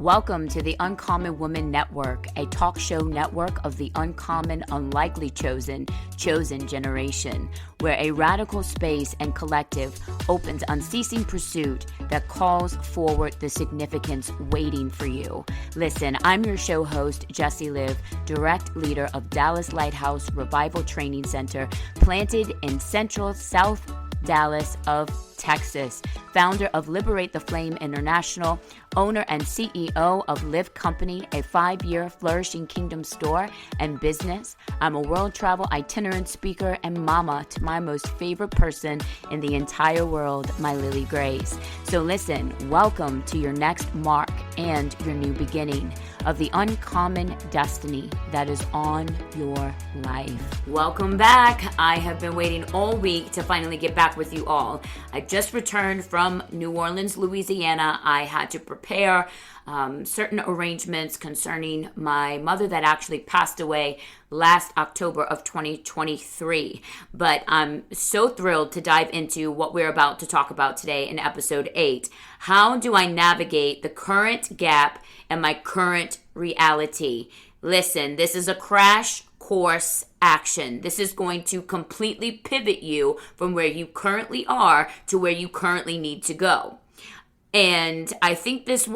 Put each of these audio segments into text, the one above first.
Welcome to the Uncommon Woman Network, a talk show network of the uncommon, unlikely chosen generation, where a radical space and collective opens unceasing pursuit that calls forward the significance waiting for you. Listen, I'm your show host, Jessie Liv, direct leader of Dallas Lighthouse Revival Training Center, planted in Central South Dallas of Texas, founder of Liberate the Flame International, owner and CEO of Liv Company, a 5-year flourishing kingdom store and business. I'm a world travel itinerant speaker and mama to my most favorite person in the entire world, my Lily Grace. So listen, welcome to your next mark and your new beginning of the uncommon destiny that is on your life. Welcome back. I have been waiting all week to finally get back with you all. I just returned from New Orleans, Louisiana. I had to prepare certain arrangements concerning my mother that actually passed away last October of 2023. But I'm so thrilled to dive into what we're about to talk about today in episode 8. How do I navigate the current gap and my current reality? Listen, this is a crash course action. This is going to completely pivot you from where you currently are to where you currently need to go. And I think this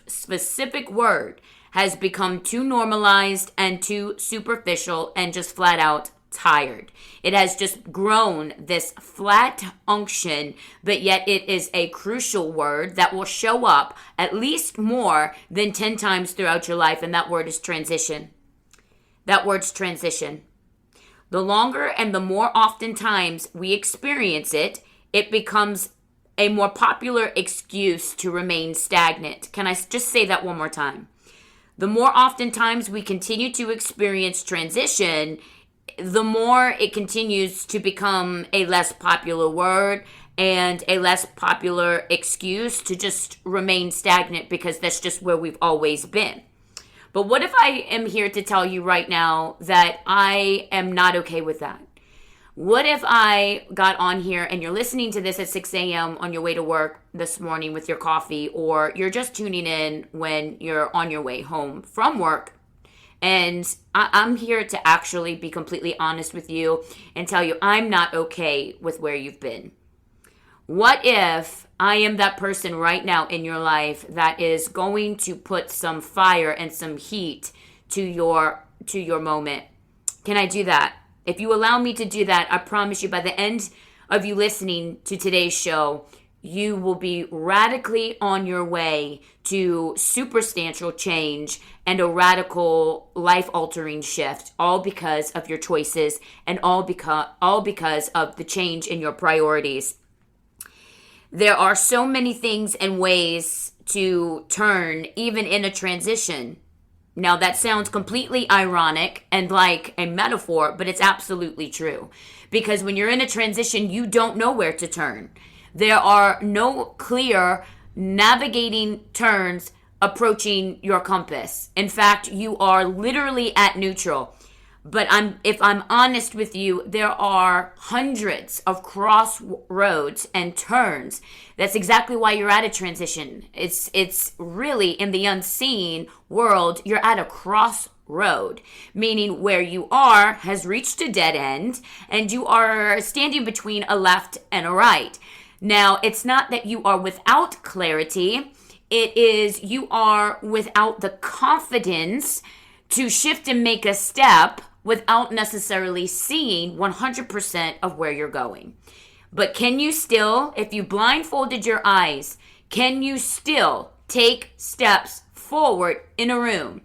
specific word, has become too normalized and too superficial and just flat out tired. It has just grown this flat unction, but yet it is a crucial word that will show up at least more than 10 times throughout your life, and that word is transition. That word's transition. The longer and the more often times we experience it, it becomes a more popular excuse to remain stagnant. Can I just say that one more time? The more often times we continue to experience transition, the more it continues to become a less popular word and a less popular excuse to just remain stagnant, because that's just where we've always been. But what if I am here to tell you right now that I am not okay with that? What if I got on here and you're listening to this at 6 a.m. on your way to work this morning with your coffee, or you're just tuning in when you're on your way home from work, and I'm here to actually be completely honest with you and tell you I'm not okay with where you've been. What if I am that person right now in your life that is going to put some fire and some heat to your moment? Can I do that? If you allow me to do that, I promise you by the end of you listening to today's show, you will be radically on your way to substantial change and a radical life-altering shift, all because of your choices and all because of the change in your priorities. There are so many things and ways to turn, even in a transition. Now, that sounds completely ironic and like a metaphor, but it's absolutely true. Because when you're in a transition, you don't know where to turn. There are no clear navigating turns approaching your compass. In fact, you are literally at neutral. But if I'm honest with you, there are hundreds of crossroads and turns. That's exactly why you're at a transition. It's really in the unseen world, you're at a crossroad, meaning where you are has reached a dead end and you are standing between a left and a right. Now, it's not that you are without clarity. It is you are without the confidence to shift and make a step without necessarily seeing 100% of where you're going. But can you still, if you blindfolded your eyes, can you still take steps forward in a room?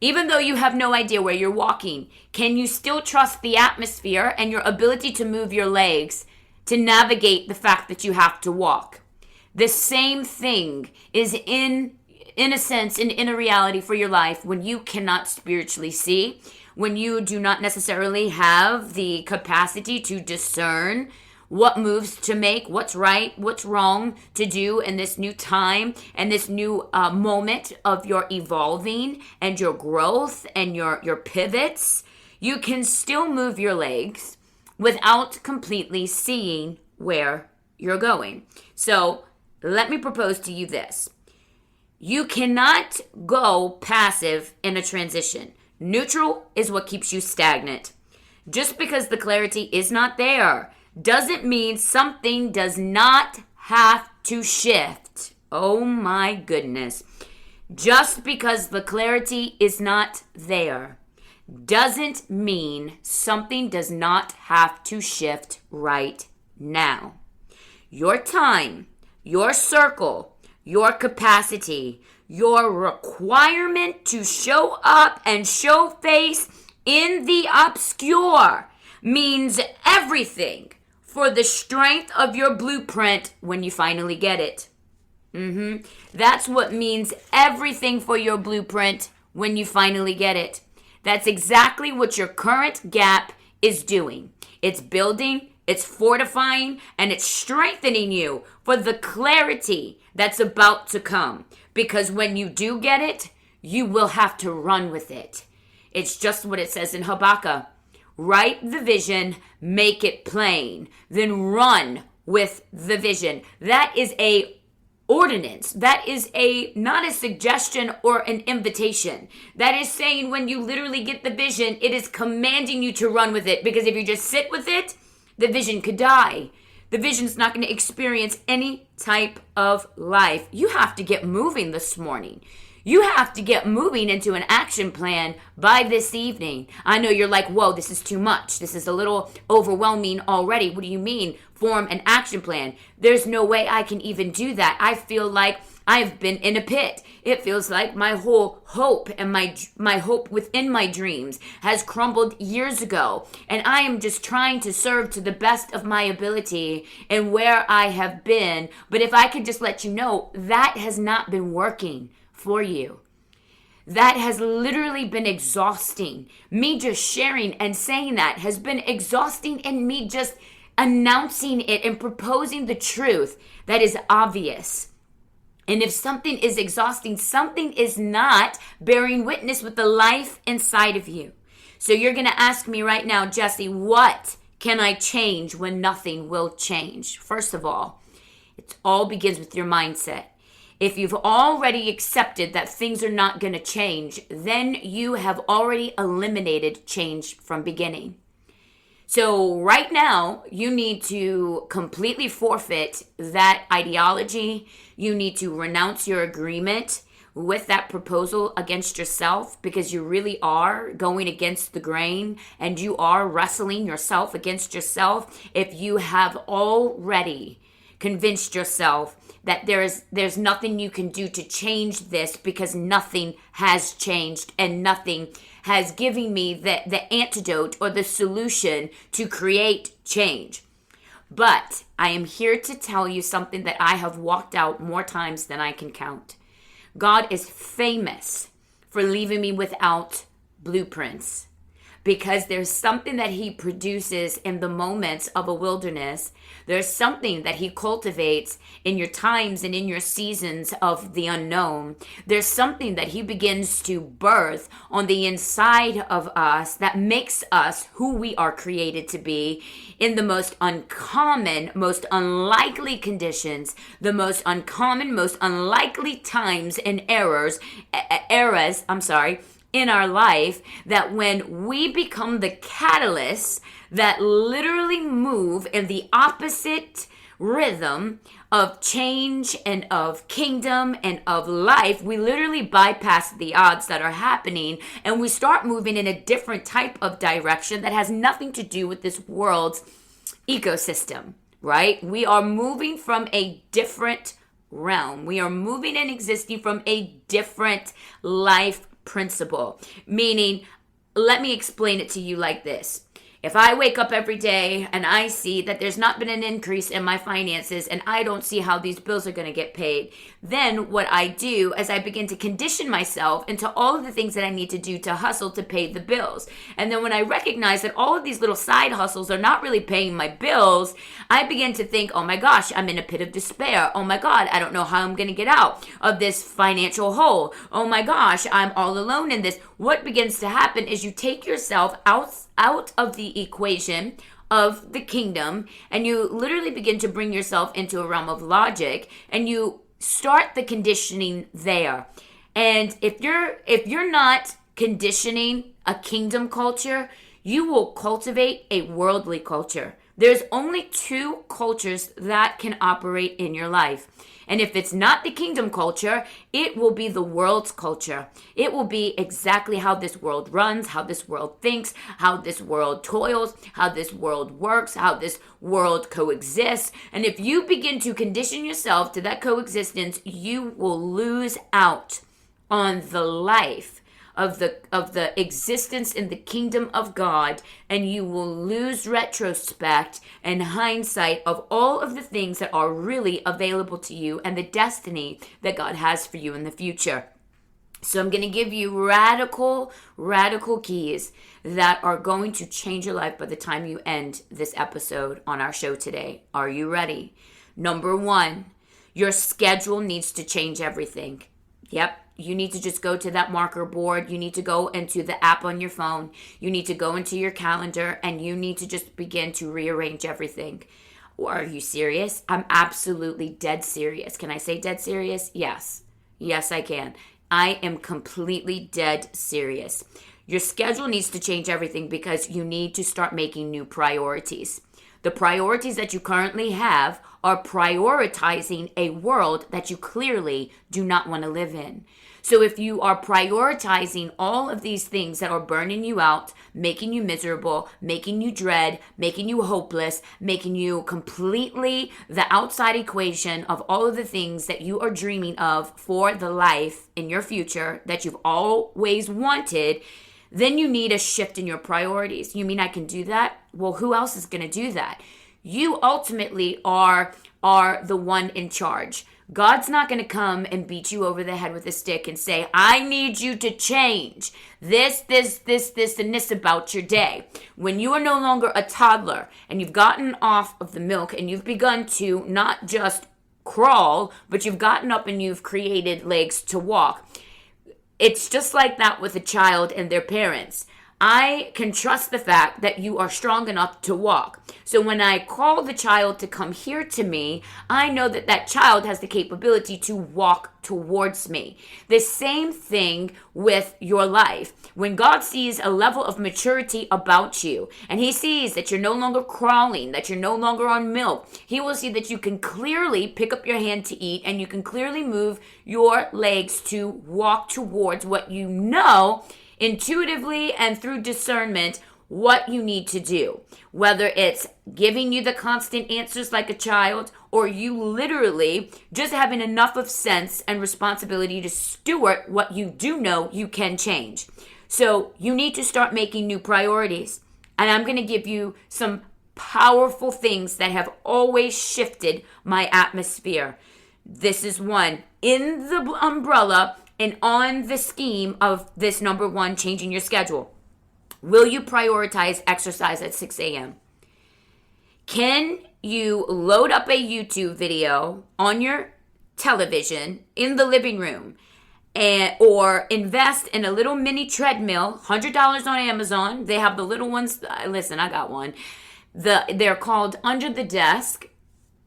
Even though you have no idea where you're walking, can you still trust the atmosphere and your ability to move your legs to navigate the fact that you have to walk? The same thing is in a sense, in a reality for your life when you cannot spiritually see, when you do not necessarily have the capacity to discern what moves to make, what's right, what's wrong to do in this new time and this new moment of your evolving and your growth and your pivots. You can still move your legs without completely seeing where you're going. So let me propose to you this. You cannot go passive in a transition. Neutral is what keeps you stagnant. Just because the clarity is not there doesn't mean something does not have to shift. Oh my goodness. Just because the clarity is not there doesn't mean something does not have to shift right now. Your time, your circle, your capacity, your requirement to show up and show face in the obscure means everything for the strength of your blueprint when you finally get it. That's what means everything for your blueprint when you finally get it. That's exactly what your current gap is doing. It's building, it's fortifying, and it's strengthening you for the clarity that's about to come. Because when you do get it, you will have to run with it. It's just what it says in Habakkuk. Write the vision, make it plain, then run with the vision. That is a ordinance. That is not a suggestion or an invitation. That is saying when you literally get the vision, it is commanding you to run with it. Because if you just sit with it, the vision could die. The vision's not going to experience any type of life. You have to get moving this morning. You have to get moving into an action plan by this evening. I know you're like, whoa, this is too much. This is a little overwhelming already. What do you mean, form an action plan? There's no way I can even do that. I feel like I've been in a pit. It feels like my whole hope and my hope within my dreams has crumbled years ago. And I am just trying to serve to the best of my ability and where I have been. But if I could just let you know, that has not been working for you. That has literally been exhausting. Me just sharing and saying that has been exhausting, and me just announcing it and proposing the truth that is obvious. And if something is exhausting, something is not bearing witness with the life inside of you. So you're going to ask me right now, Jessie, what can I change when nothing will change? First of all, it all begins with your mindset. If you've already accepted that things are not going to change, then you have already eliminated change from beginning. So right now, you need to completely forfeit that ideology. You need to renounce your agreement with that proposal against yourself, because you really are going against the grain and you are wrestling yourself against yourself. If you have already convinced yourself that there's nothing you can do to change this, because nothing has changed and nothing has given me the antidote or the solution to create change. But I am here to tell you something that I have walked out more times than I can count. God is famous for leaving me without blueprints, because there's something that he produces in the moments of a wilderness. There's something that he cultivates in your times and in your seasons of the unknown. There's something that he begins to birth on the inside of us that makes us who we are created to be in the most uncommon, most unlikely conditions, the most uncommon, most unlikely times and eras, in our life, that when we become the catalysts that literally move in the opposite rhythm of change and of kingdom and of life, we literally bypass the odds that are happening and we start moving in a different type of direction that has nothing to do with this world's ecosystem, right? We are moving from a different realm. We are moving and existing from a different life principle. Meaning, let me explain it to you like this. If I wake up every day and I see that there's not been an increase in my finances and I don't see how these bills are going to get paid, then what I do is I begin to condition myself into all of the things that I need to do to hustle to pay the bills. And then when I recognize that all of these little side hustles are not really paying my bills, I begin to think, oh my gosh, I'm in a pit of despair. Oh my God, I don't know how I'm going to get out of this financial hole. Oh my gosh, I'm all alone in this. What begins to happen is you take yourself out of the equation of the kingdom, and you literally begin to bring yourself into a realm of logic, and you Start the conditioning there. And if you're not conditioning a kingdom culture, you will cultivate a worldly culture. There's only two cultures that can operate in your life. And if it's not the kingdom culture, it will be the world's culture. It will be exactly how this world runs, how this world thinks, how this world toils, how this world works, how this world coexists. And if you begin to condition yourself to that coexistence, you will lose out on the life of the existence in the kingdom of God, and you will lose retrospect and hindsight of all of the things that are really available to you and the destiny that God has for you in the future. So I'm going to give you radical keys that are going to change your life by the time you end this episode on our show today. Are you ready? Number 1, your schedule needs to change everything. Yep. You need to just go to that marker board. You need to go into the app on your phone. You need to go into your calendar, and you need to just begin to rearrange everything. Are you serious? I'm absolutely dead serious. Can I say dead serious? Yes. Yes, I can. I am completely dead serious. Your schedule needs to change everything because you need to start making new priorities. The priorities that you currently have are prioritizing a world that you clearly do not want to live in. So if you are prioritizing all of these things that are burning you out, making you miserable, making you dread, making you hopeless, making you completely the outside equation of all of the things that you are dreaming of for the life in your future that you've always wanted, then you need a shift in your priorities. You mean I can do that? Well, who else is going to do that? You ultimately are the one in charge. God's not going to come and beat you over the head with a stick and say, I need you to change this, and this about your day. When you are no longer a toddler and you've gotten off of the milk and you've begun to not just crawl, but you've gotten up and you've created legs to walk. It's just like that with a child and their parents. I can trust the fact that you are strong enough to walk. So when I call the child to come here to me, I know that that child has the capability to walk towards me. The same thing with your life. When God sees a level of maturity about you, and he sees that you're no longer crawling, that you're no longer on milk, he will see that you can clearly pick up your hand to eat, and you can clearly move your legs to walk towards what you know intuitively and through discernment what you need to do. Whether it's giving you the constant answers like a child, or you literally just having enough of sense and responsibility to steward what you do know you can change. So you need to start making new priorities. And I'm going to give you some powerful things that have always shifted my atmosphere. This is one in the umbrella and on the scheme of this number 1, changing your schedule. Will you prioritize exercise at 6 a.m.? Can you load up a YouTube video on your television in the living room or invest in a little mini treadmill, $100 on Amazon? They have the little ones. Listen, I got one. They're called under the desk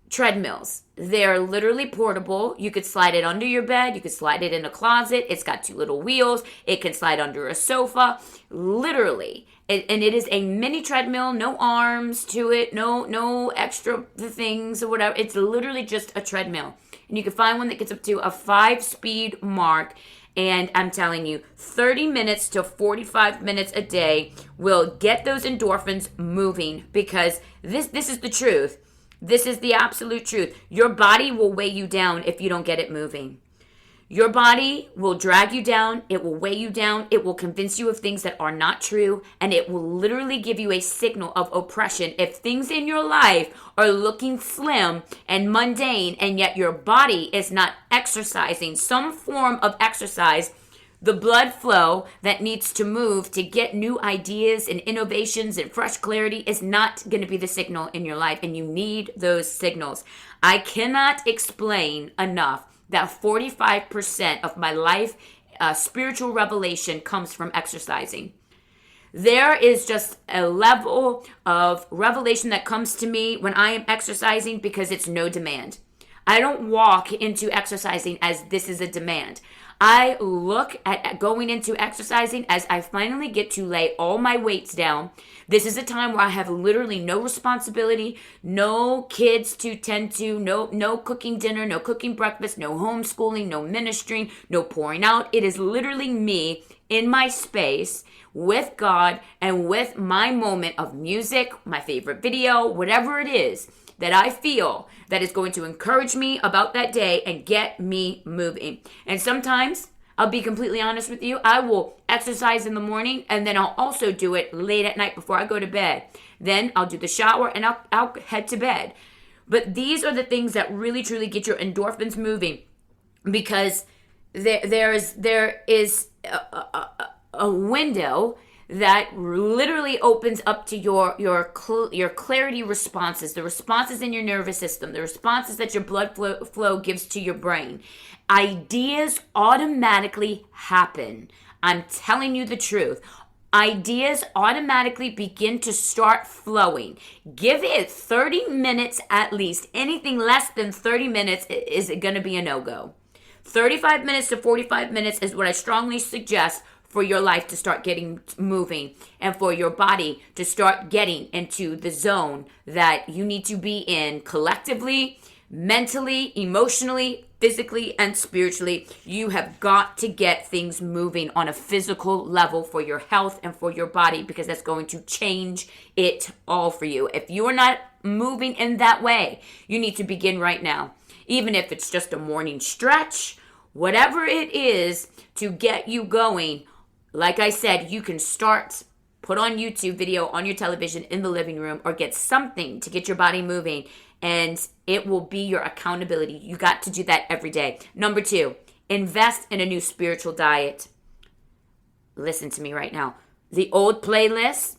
treadmills. They're literally portable. You could slide it under your bed. You could slide it in a closet. It's got 2 little wheels. It can slide under a sofa. Literally. And it is a mini treadmill. No arms to it. No extra things or whatever. It's literally just a treadmill. And you can find one that gets up to a 5-speed mark. And I'm telling you, 30 minutes to 45 minutes a day will get those endorphins moving, because this is the truth. This is the absolute truth. Your body will weigh you down if you don't get it moving. Your body will drag you down. It will weigh you down. It will convince you of things that are not true. And it will literally give you a signal of oppression if things in your life are looking slim and mundane, and yet your body is not exercising some form of exercise. The blood flow that needs to move to get new ideas and innovations and fresh clarity is not going to be the signal in your life, and you need those signals. I cannot explain enough that 45% of my life spiritual revelation comes from exercising. There is just a level of revelation that comes to me when I am exercising because it's no demand. I don't walk into exercising as this is a demand. I look at going into exercising as I finally get to lay all my weights down. This is a time where I have literally no responsibility, no kids to tend to, no cooking dinner, no cooking breakfast, no homeschooling, no ministering, no pouring out. It is literally me in my space with God and with my moment of music, my favorite video, whatever it is that I feel that is going to encourage me about that day and get me moving. And sometimes, I'll be completely honest with you, I will exercise in the morning and then I'll also do it late at night before I go to bed. Then I'll do the shower and I'll head to bed. But these are the things that really truly get your endorphins moving, because there is a window that literally opens up to your clarity responses, the responses in your nervous system, the responses that your blood flow gives to your brain. Ideas automatically happen. I'm telling you the truth. Ideas automatically begin to start flowing. Give it 30 minutes at least. Anything less than 30 minutes is going to be a no-go. 35 minutes to 45 minutes is what I strongly suggest for your life to start getting moving and for your body to start getting into the zone that you need to be in collectively, mentally, emotionally, physically, and spiritually. You have got to get things moving on a physical level for your health and for your body, because that's going to change it all for you. If you are not moving in that way, you need to begin right now. Even if it's just a morning stretch, whatever it is to get you going. Like I said, you can put on YouTube video on your television in the living room, or get something to get your body moving, and it will be your accountability. You got to do that every day. Number 2, invest in a new spiritual diet. Listen to me right now. The old playlists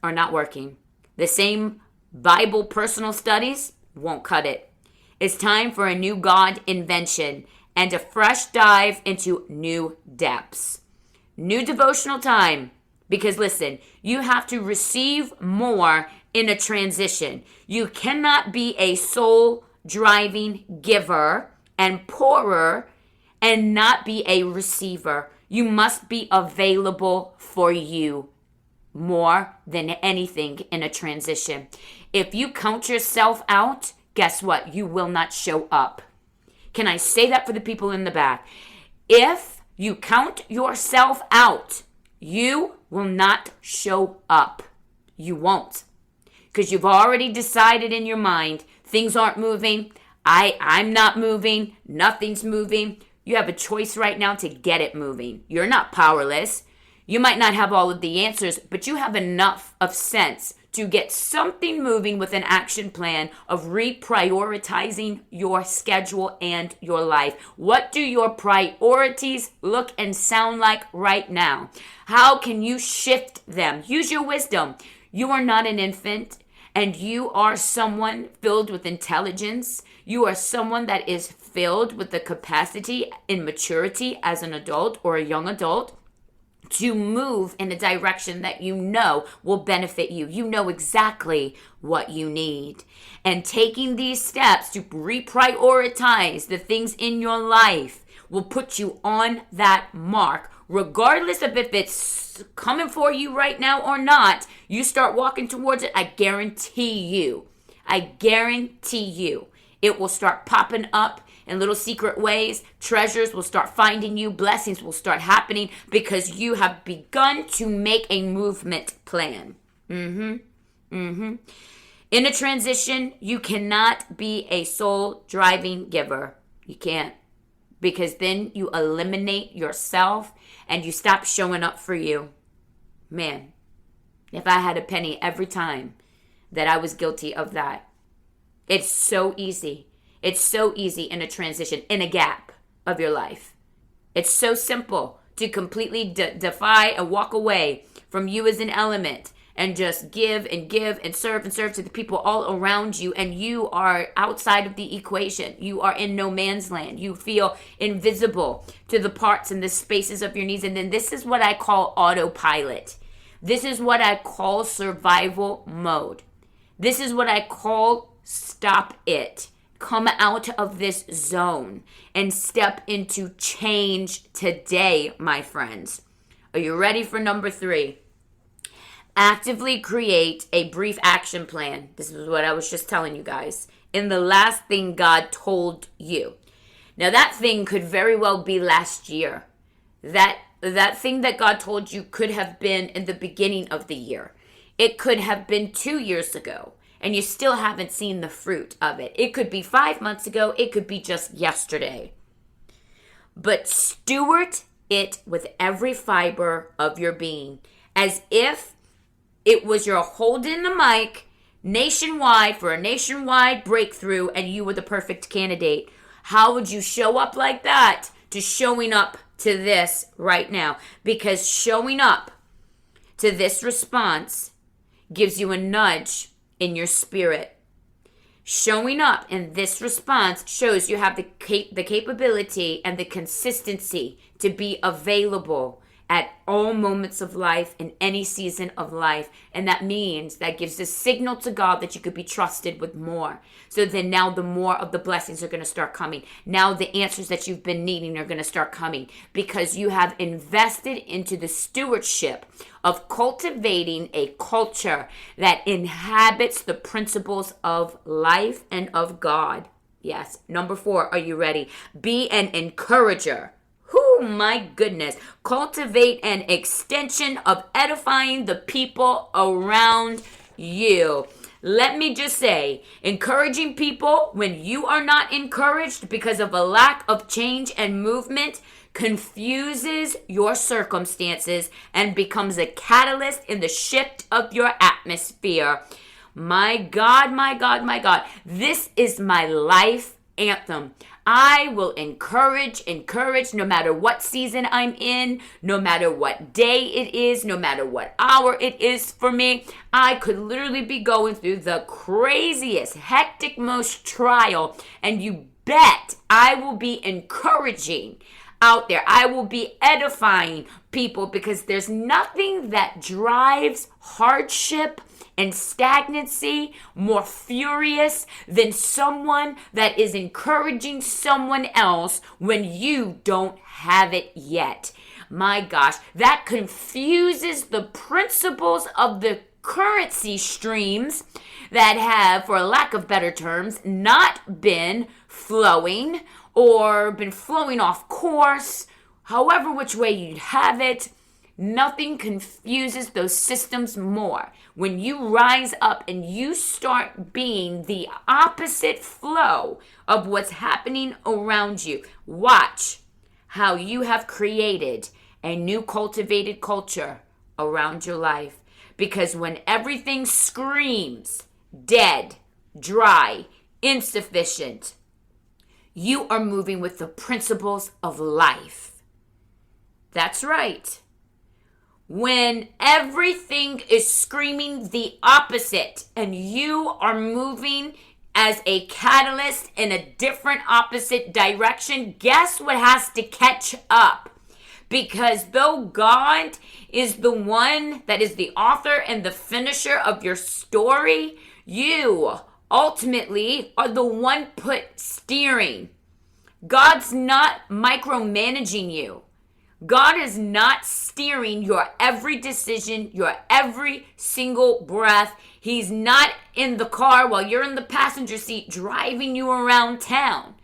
are not working. The same Bible personal studies won't cut it. It's time for a new God invention and a fresh dive into new depths. New devotional time, because listen, you have to receive more in a transition. You cannot be a soul driving giver and pourer and not be a receiver. You must be available for you more than anything in a transition. If you count yourself out, guess what? You will not show up. Can I say that for the people in the back? If you count yourself out, you will not show up. You won't. Because you've already decided in your mind, things aren't moving. I'm not moving. Nothing's moving. You have a choice right now to get it moving. You're not powerless. You might not have all of the answers, but you have enough of sense to get something moving with an action plan of reprioritizing your schedule and your life. What do your priorities look and sound like right now? How can you shift them? Use your wisdom. You are not an infant, and you are someone filled with intelligence. You are someone that is filled with the capacity and maturity as an adult or a young adult to move in the direction that you know will benefit you. You know exactly what you need. And taking these steps to reprioritize the things in your life will put you on that mark. Regardless of if it's coming for you right now or not, you start walking towards it, I guarantee you, it will start popping up in little secret ways. Treasures will start finding you. Blessings will start happening because you have begun to make a movement plan. In a transition, you cannot be a soul driving giver. You can't. Because then you eliminate yourself and you stop showing up for you. Man, if I had a penny every time that I was guilty of that. It's so easy. It's so easy in a transition, in a gap of your life. It's so simple to completely defy and walk away from you as an element and just give and serve to the people all around you, and you are outside of the equation. You are in no man's land. You feel invisible to the parts and the spaces of your needs. And then this is what I call autopilot. This is what I call survival mode. This is what I call stop it. Come out of this zone and step into change today, my friends. Are you ready for number 3? Actively create a brief action plan. This is what I was just telling you guys. In the last thing God told you. Now that thing could very well be last year. That thing that God told you could have been in the beginning of the year. It could have been 2 years ago, and you still haven't seen the fruit of it. It could be 5 months ago. It could be just yesterday. But steward it with every fiber of your being, as if it was your holding the mic nationwide for a nationwide breakthrough and you were the perfect candidate. How would you show up like that to showing up to this right now? Because showing up to this response gives you a nudge in your spirit. Showing up in this response shows you have the capability and the consistency to be available at all moments of life, in any season of life. And that means that gives a signal to God that you could be trusted with more. So then now the more of the blessings are going to start coming. Now the answers that you've been needing are going to start coming because you have invested into the stewardship of cultivating a culture that inhabits the principles of life and of God. Yes. Number 4, are you ready? Be an encourager. Oh my goodness. Cultivate an extension of edifying the people around you. Let me just say, encouraging people when you are not encouraged because of a lack of change and movement confuses your circumstances and becomes a catalyst in the shift of your atmosphere. My God, my God, my God. This is my life anthem. I will encourage no matter what season I'm in, no matter what day it is, no matter what hour it is for me. I could literally be going through the craziest, hectic, most trial, and you bet I will be encouraging out there. I will be edifying people because there's nothing that drives hardship and stagnancy more furious than someone that is encouraging someone else when you don't have it yet. My gosh, that confuses the principles of the currency streams that have, for a lack of better terms, not been flowing or been flowing off course, however which way you'd have it. Nothing confuses those systems more. When you rise up and you start being the opposite flow of what's happening around you, watch how you have created a new cultivated culture around your life. Because when everything screams dead, dry, insufficient, you are moving with the principles of life. That's right. When everything is screaming the opposite and you are moving as a catalyst in a different opposite direction, guess what has to catch up? Because though God is the one that is the author and the finisher of your story, you ultimately are the one put steering. God's not micromanaging you. God is not steering your every decision, your every single breath. He's not in the car while you're in the passenger seat driving you around town.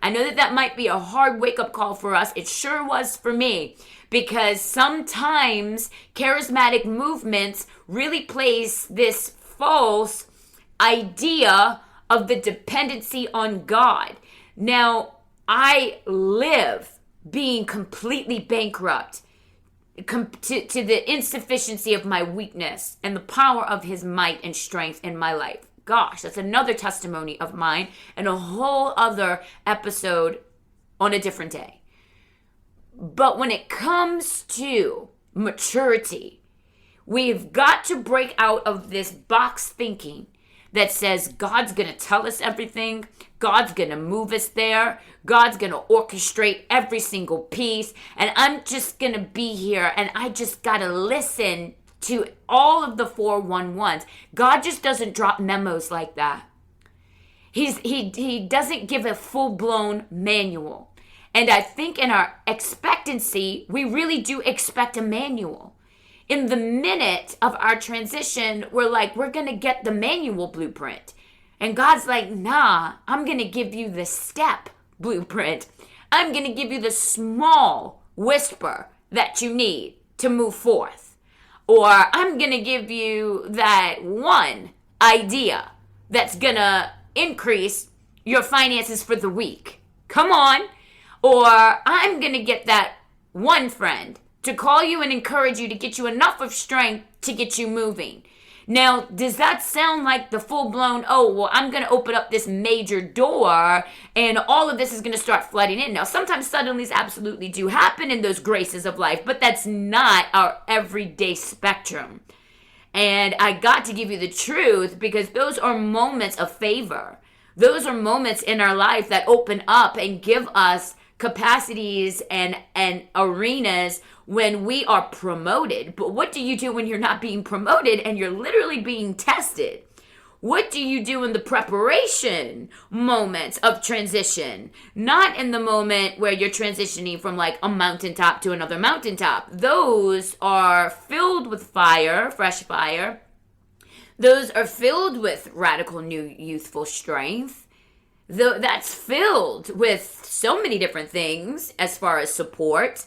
I know that might be a hard wake-up call for us. It sure was for me, because sometimes charismatic movements really place this false idea of the dependency on God. Now, I live being completely bankrupt to the insufficiency of my weakness and the power of his might and strength in my life. Gosh, that's another testimony of mine and a whole other episode on a different day. But when it comes to maturity, we've got to break out of this box thinking that says God's going to tell us everything, God's going to move us there, God's going to orchestrate every single piece, and I'm just going to be here, and I just got to listen to all of the 411s. God just doesn't drop memos like that. He doesn't give a full-blown manual. And I think in our expectancy, we really do expect a manual. In the minute of our transition, we're like, we're going to get the manual blueprint. And God's like, nah, I'm going to give you the step blueprint. I'm going to give you the small whisper that you need to move forth. Or I'm going to give you that one idea that's going to increase your finances for the week. Come on. Or I'm going to get that one friend to call you and encourage you to get you enough of strength to get you moving. Now, does that sound like the full-blown, oh, well, I'm going to open up this major door and all of this is going to start flooding in? Now, sometimes suddenlies absolutely do happen in those graces of life, but that's not our everyday spectrum. And I got to give you the truth because those are moments of favor. Those are moments in our life that open up and give us capacities and arenas when we are promoted. But what do you do when you're not being promoted and you're literally being tested? What do you do in the preparation moments of transition? Not in the moment where you're transitioning from like a mountaintop to another mountaintop. Those are filled with fire, fresh fire. Those are filled with radical new youthful strength. That's filled with so many different things as far as support.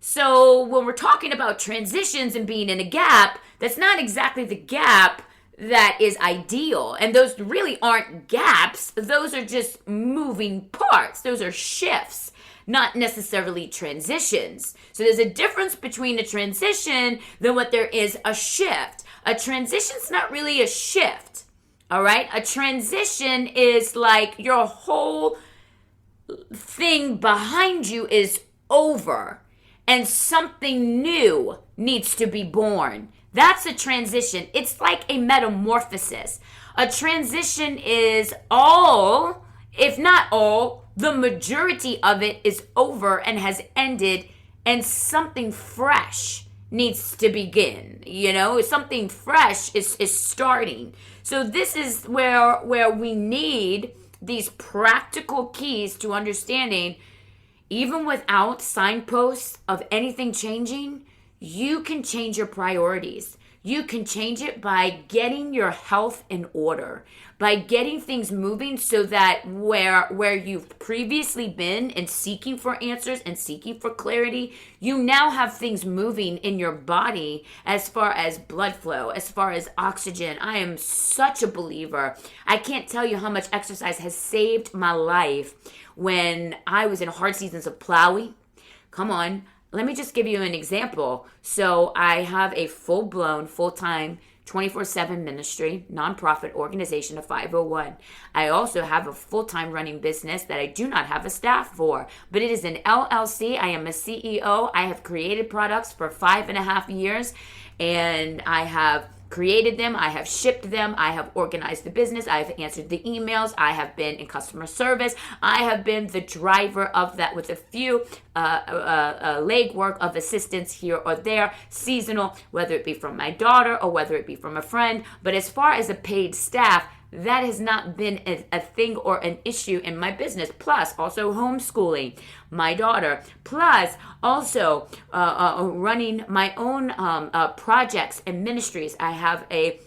So when we're talking about transitions and being in a gap, that's not exactly the gap that is ideal. And those really aren't gaps. Those are just moving parts. Those are shifts, not necessarily transitions. So there's a difference between a transition than what there is a shift. A transition's not really a shift. All right? A transition is like your whole thing behind you is over and something new needs to be born. That's a transition. It's like a metamorphosis. A transition is all, if not all, the majority of it is over and has ended, and something fresh needs to begin. You know, something fresh is starting. So this is where we need these practical keys to understanding, even without signposts of anything changing, you can change your priorities. You can change it by getting your health in order, by getting things moving so that where you've previously been and seeking for answers and seeking for clarity, you now have things moving in your body as far as blood flow, as far as oxygen. I am such a believer. I can't tell you how much exercise has saved my life when I was in hard seasons of plowing. Come on. Let me just give you an example. So I have a full-blown, full-time, 24/7 ministry, nonprofit organization, a 501. I also have a full-time running business that I do not have a staff for, but it is an LLC. I am a CEO. I have created products for 5.5 years, and I have created them, I have shipped them, I have organized the business, I have answered the emails, I have been in customer service, I have been the driver of that with a few legwork of assistance here or there, seasonal, whether it be from my daughter or whether it be from a friend. But as far as a paid staff, that has not been a thing or an issue in my business. Plus, also homeschooling my daughter. Plus, also running my own projects and ministries. I have a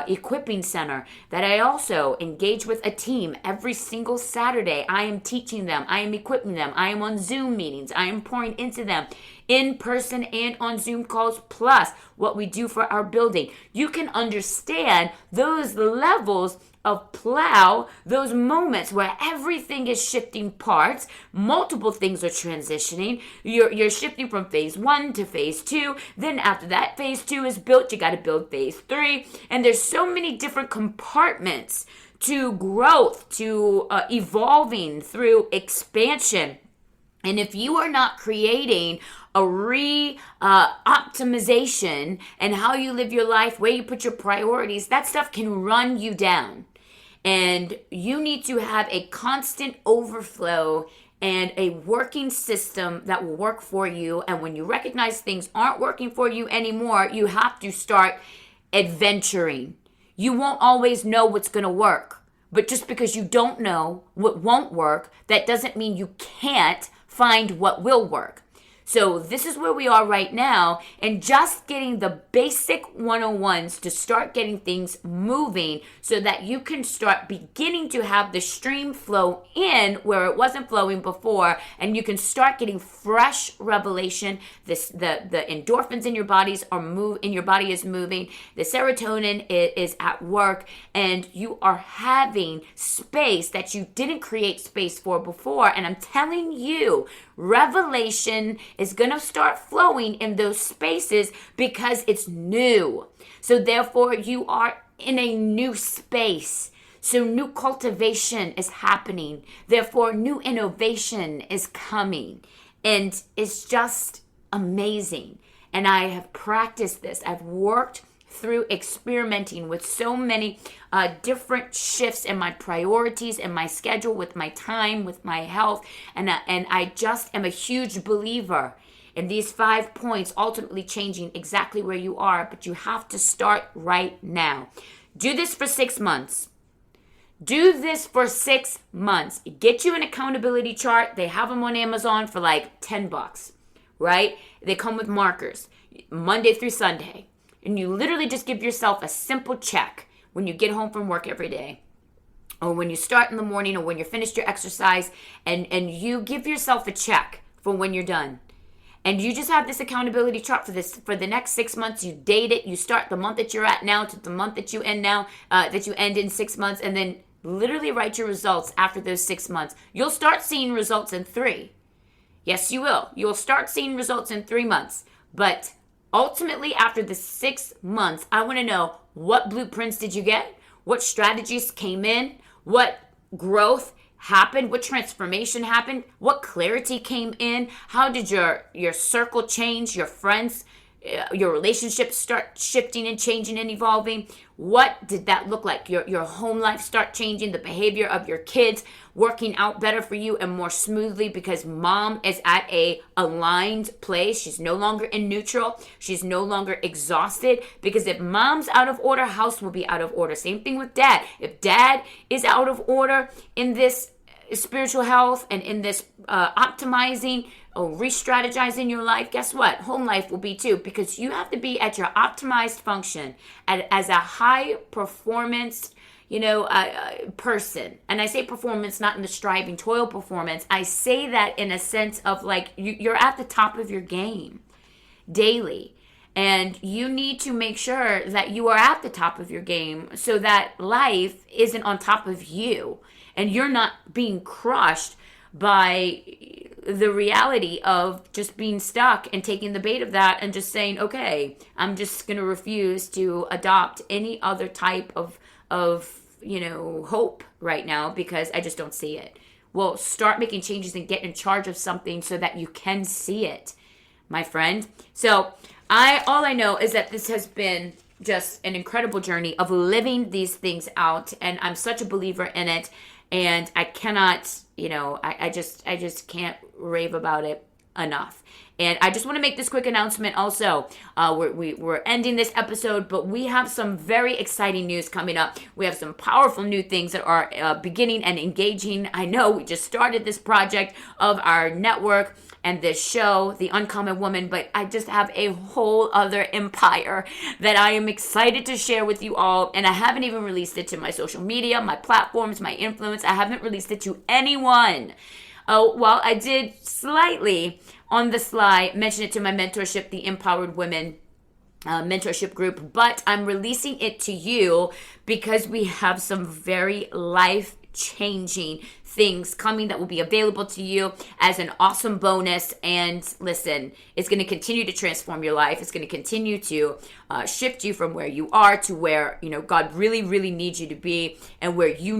equipping center that I also engage with a team every single Saturday. I am teaching them. I am equipping them. I am on Zoom meetings. I am pouring into them in person and on Zoom calls, plus what we do for our building. You can understand those levels of plow, those moments where everything is shifting parts, multiple things are transitioning. You're shifting from phase 1 to phase 2. Then after that phase 2 is built, you got to build phase 3. And there's so many different compartments to growth, to evolving through expansion. And if you are not creating a optimization and how you live your life, where you put your priorities, that stuff can run you down. And you need to have a constant overflow and a working system that will work for you. And when you recognize things aren't working for you anymore, you have to start adventuring. You won't always know what's going to work, But just because you don't know what won't work, that doesn't mean you can't find what will work. So this is where we are right now, and just getting the basic 101s to start getting things moving so that you can start beginning to have the stream flow in where it wasn't flowing before, and you can start getting fresh revelation. The endorphins in your body is moving, the serotonin is at work, and you are having space that you didn't create space for before. And I'm telling you, revelation is going to start flowing in those spaces because it's new. So therefore, you are in a new space. So new cultivation is happening. Therefore, new innovation is coming. And it's just amazing. And I have practiced this. I've worked through experimenting with so many different shifts in my priorities, in my schedule, with my time, with my health. And I just am a huge believer in these 5 points ultimately changing exactly where you are. But you have to start right now. Do this for 6 months. Do this for 6 months. Get you an accountability chart. They have them on Amazon for like $10, right? They come with markers, Monday through Sunday. And you literally just give yourself a simple check when you get home from work every day, or when you start in the morning, or when you're finished your exercise, and you give yourself a check for when you're done. And you just have this accountability chart for the next 6 months. You date it. You start the month that you're at now to the month that you end now, that you end in 6 months, and then literally write your results after those 6 months. You'll start seeing results in 3. Yes, you will. You'll start seeing results in 3 months. But ultimately, after the 6 months, I want to know, what blueprints did you get? What strategies came in? What growth happened? What transformation happened? What clarity came in? How did your circle change? Your friends, your relationships start shifting and changing and evolving? What did that look like? Your home life start changing, the behavior of your kids working out better for you and more smoothly because mom is at a aligned place. She's no longer in neutral. She's no longer exhausted, because if mom's out of order, house will be out of order. Same thing with dad. If dad is out of order in this spiritual health and in this optimizing or re-strategizing your life, guess what? Home life will be too, because you have to be at your optimized function as a high performance, person. And I say performance not in the striving, toil performance. I say that in a sense of like you're at the top of your game daily. And you need to make sure that you are at the top of your game so that life isn't on top of you and you're not being crushed by the reality of just being stuck and taking the bait of that and just saying, okay, I'm just going to refuse to adopt any other type of hope right now because I just don't see it. Well, start making changes and get in charge of something so that you can see it, my friend. So all I know is that this has been just an incredible journey of living these things out, and I'm such a believer in it, and I cannot, I just can't rave about it enough. And I just want to make this quick announcement also. We're ending this episode, but we have some very exciting news coming up. We have some powerful new things that are beginning and engaging. I know we just started this project of our network and this show, The Uncommon Woman, but I just have a whole other empire that I am excited to share with you all. And I haven't even released it to my social media, my platforms, my influence. I haven't released it to anyone. Oh, well, I did slightly on the sly mention it to my mentorship, the Empowered Women mentorship group, but I'm releasing it to you because we have some very life-changing things coming that will be available to you as an awesome bonus. And listen, it's going to continue to transform your life. It's going to continue to shift you from where you are to where, God really, really needs you to be and where you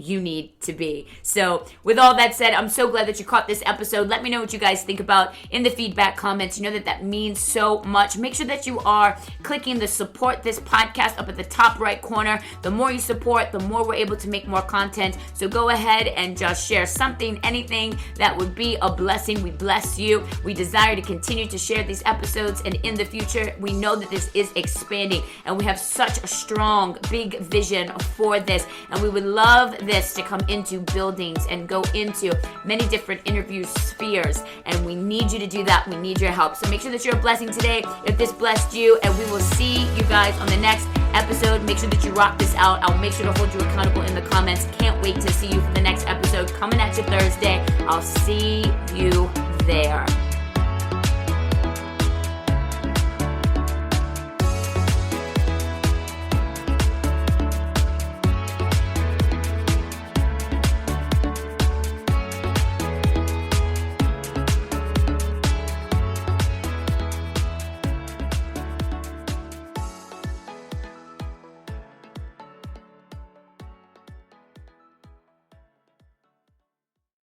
you need to be. So with all that said, I'm so glad that you caught this episode. Let me know what you guys think about in the feedback comments. You know that means so much. Make sure that you are clicking the support this podcast up at the top right corner. The more you support, the more we're able to make more content. So go ahead and just share something, anything that would be a blessing. We bless you. We desire to continue to share these episodes, and in the future, we know that this is expanding, and we have such a strong, big vision for this, and we would love this to come into buildings and go into many different interview spheres, and we need you to do that. We need your help. So make sure that you're a blessing today if this blessed you, and we will see you guys on the next episode. Make sure that you rock this out. I'll make sure to hold you accountable in the comments. Can't wait to see you for the next episode coming at you Thursday. I'll see you there.